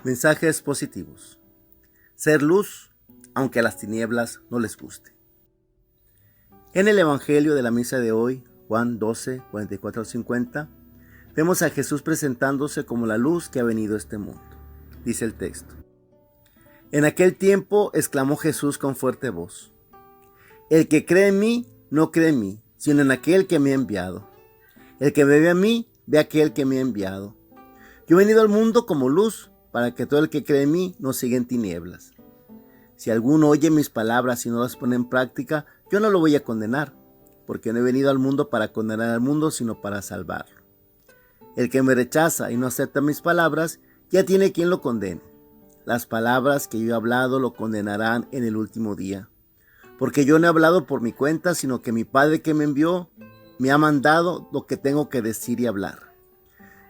Mensajes positivos. Ser luz, aunque a las tinieblas no les guste. En el Evangelio de la misa de hoy, Juan 12, 44 al 50, vemos a Jesús presentándose como la luz que ha venido a este mundo. Dice el texto: En aquel tiempo exclamó Jesús con fuerte voz: El que cree en mí, no cree en mí, sino en aquel que me ha enviado. El que me ve a mí, ve a aquel que me ha enviado. Yo he venido al mundo como luz, para que todo el que cree en mí no siga en tinieblas. Si alguno oye mis palabras y no las pone en práctica, yo no lo voy a condenar, porque no he venido al mundo para condenar al mundo, sino para salvarlo. El que me rechaza y no acepta mis palabras, ya tiene quien lo condene. Las palabras que yo he hablado lo condenarán en el último día. Porque yo no he hablado por mi cuenta, sino que mi Padre que me envió me ha mandado lo que tengo que decir y hablar.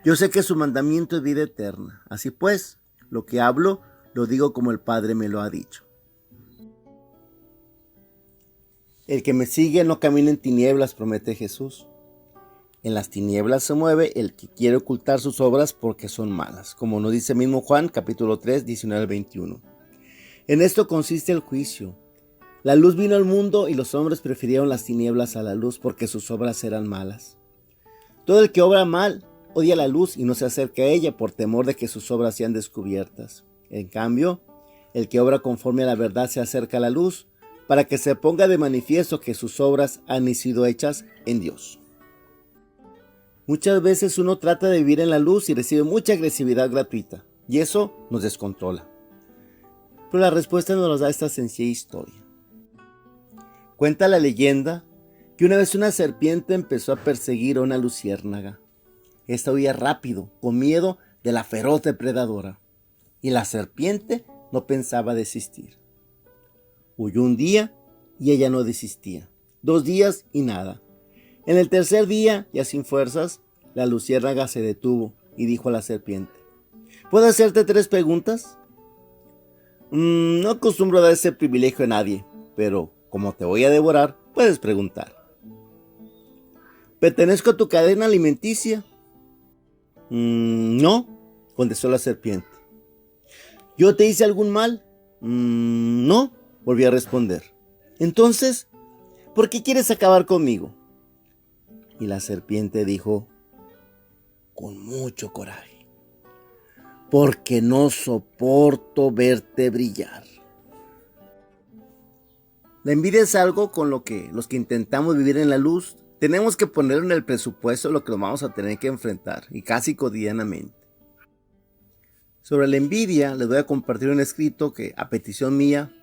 Yo sé que su mandamiento es vida eterna. Así pues, lo que hablo, lo digo como el Padre me lo ha dicho. El que me sigue no camina en tinieblas, promete Jesús. En las tinieblas se mueve el que quiere ocultar sus obras porque son malas, como nos dice mismo Juan, capítulo 3, 19 al 21. En esto consiste el juicio. La luz vino al mundo y los hombres prefirieron las tinieblas a la luz porque sus obras eran malas. Todo el que obra mal odia la luz y no se acerca a ella por temor de que sus obras sean descubiertas. En cambio, el que obra conforme a la verdad se acerca a la luz para que se ponga de manifiesto que sus obras han sido hechas en Dios. Muchas veces uno trata de vivir en la luz y recibe mucha agresividad gratuita, y eso nos descontrola. Pero la respuesta nos da esta sencilla historia. Cuenta la leyenda que una vez una serpiente empezó a perseguir a una luciérnaga. Esta huía rápido, con miedo de la feroz depredadora, y la serpiente no pensaba desistir. Huyó un día y ella no desistía. 2 días y nada. En el tercer día, ya sin fuerzas, la luciérnaga se detuvo y dijo a la serpiente: ¿Puedo hacerte 3 preguntas? No acostumbro dar ese privilegio a nadie, pero como te voy a devorar, puedes preguntar. ¿Pertenezco a tu cadena alimenticia? No, contestó la serpiente. ¿Yo te hice algún mal? No, volvió a responder. Entonces, ¿por qué quieres acabar conmigo? Y la serpiente dijo, con mucho coraje: porque no soporto verte brillar. La envidia es algo con lo que los que intentamos vivir en la luz tenemos que poner en el presupuesto lo que nos vamos a tener que enfrentar, y casi cotidianamente. Sobre la envidia les voy a compartir un escrito que, a petición mía,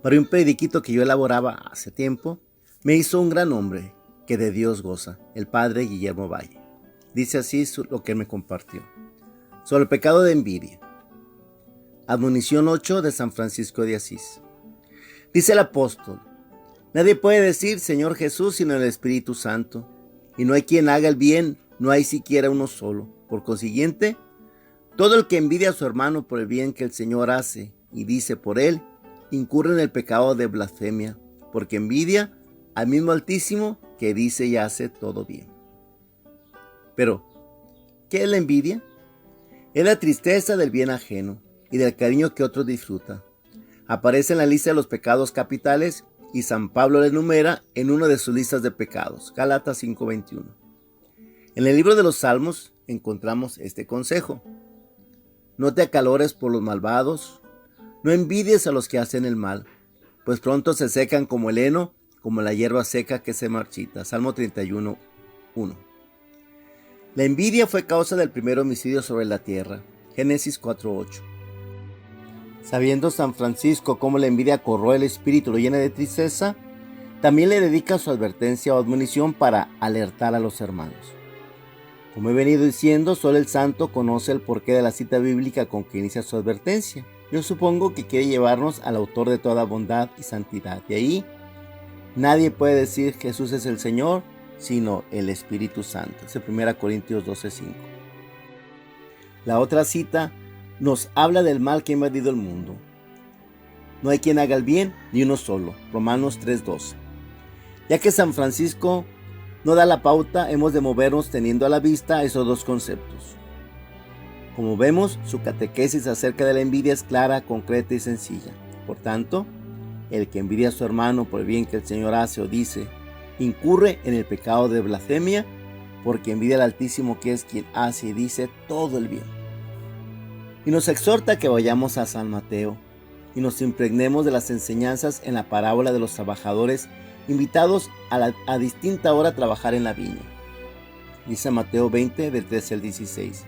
para un periodiquito que yo elaboraba hace tiempo, me hizo un gran hombre que de Dios goza, el padre Guillermo Valle. Dice así lo que él me compartió. Sobre el pecado de envidia. Admonición 8 de San Francisco de Asís. Dice el apóstol: nadie puede decir Señor Jesús sino el Espíritu Santo, y no hay quien haga el bien, no hay siquiera uno solo. Por consiguiente, todo el que envidia a su hermano por el bien que el Señor hace y dice por él, incurre en el pecado de blasfemia, porque envidia al mismo Altísimo que dice y hace todo bien. Pero, ¿qué es la envidia? Es la tristeza del bien ajeno y del cariño que otros disfrutan. Aparece en la lista de los pecados capitales y San Pablo la enumera en una de sus listas de pecados, Gálatas 5:21. En el libro de los Salmos encontramos este consejo: no te acalores por los malvados, no envidies a los que hacen el mal, pues pronto se secan como el heno, como la hierba seca que se marchita. Salmo 31:1. La envidia fue causa del primer homicidio sobre la tierra. Génesis 4:8. Sabiendo San Francisco cómo la envidia corroe el espíritu, lo llena de tristeza, también le dedica su advertencia o admonición para alertar a los hermanos. Como he venido diciendo, solo el santo conoce el porqué de la cita bíblica con que inicia su advertencia. Yo supongo que quiere llevarnos al autor de toda bondad y santidad. De ahí, nadie puede decir Jesús es el Señor, sino el Espíritu Santo. Es 1 Corintios 12:5. La otra cita nos habla del mal que ha invadido el mundo. No hay quien haga el bien, ni uno solo. Romanos 3:12. Ya que San Francisco no da la pauta, hemos de movernos teniendo a la vista esos 2 conceptos. Como vemos, su catequesis acerca de la envidia es clara, concreta y sencilla. Por tanto, el que envidia a su hermano por el bien que el Señor hace o dice, incurre en el pecado de blasfemia, porque envidia al Altísimo, que es quien hace y dice todo el bien. Y nos exhorta que vayamos a San Mateo y nos impregnemos de las enseñanzas en la parábola de los trabajadores invitados a distinta hora a trabajar en la viña. Dice Mateo 20, del 13 al 16.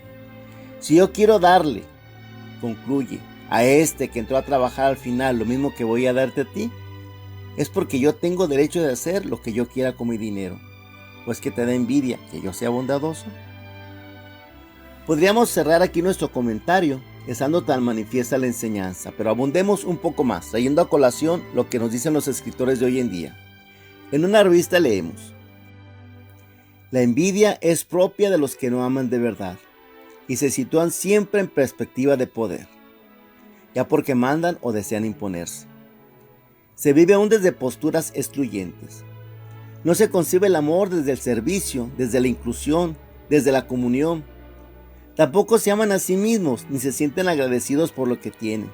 Si yo quiero darle, concluye, a este que entró a trabajar al final lo mismo que voy a darte a ti, es porque yo tengo derecho de hacer lo que yo quiera con mi dinero. Pues que te da envidia que yo sea bondadoso. Podríamos cerrar aquí nuestro comentario, estando tan manifiesta la enseñanza, pero abundemos un poco más, trayendo a colación lo que nos dicen los escritores de hoy en día. En una revista leemos: la envidia es propia de los que no aman de verdad, y se sitúan siempre en perspectiva de poder, ya porque mandan o desean imponerse. Se vive aún desde posturas excluyentes. No se concibe el amor desde el servicio, desde la inclusión, desde la comunión. Tampoco se aman a sí mismos, ni se sienten agradecidos por lo que tienen.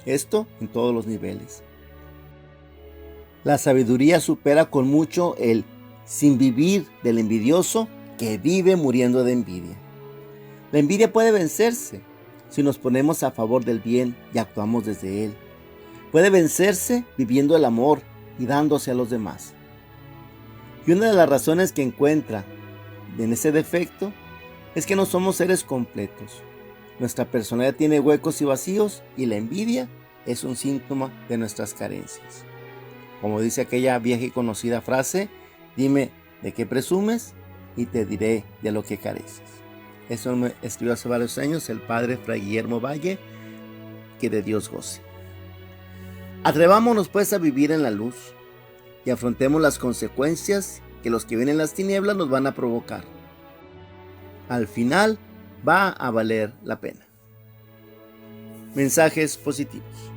Esto en todos los niveles. La sabiduría supera con mucho el sin vivir del envidioso que vive muriendo de envidia. La envidia puede vencerse si nos ponemos a favor del bien y actuamos desde él. Puede vencerse viviendo el amor y dándose a los demás. Y una de las razones que encuentra en ese defecto es que no somos seres completos. Nuestra personalidad tiene huecos y vacíos, y la envidia es un síntoma de nuestras carencias. Como dice aquella vieja y conocida frase, dime de qué presumes y te diré de lo que careces. Eso me escribió hace varios años el padre Fray Guillermo Valle, que de Dios goce. Atrevámonos pues a vivir en la luz y afrontemos las consecuencias que los que vienen en las tinieblas nos van a provocar. Al final va a valer la pena. Mensajes positivos.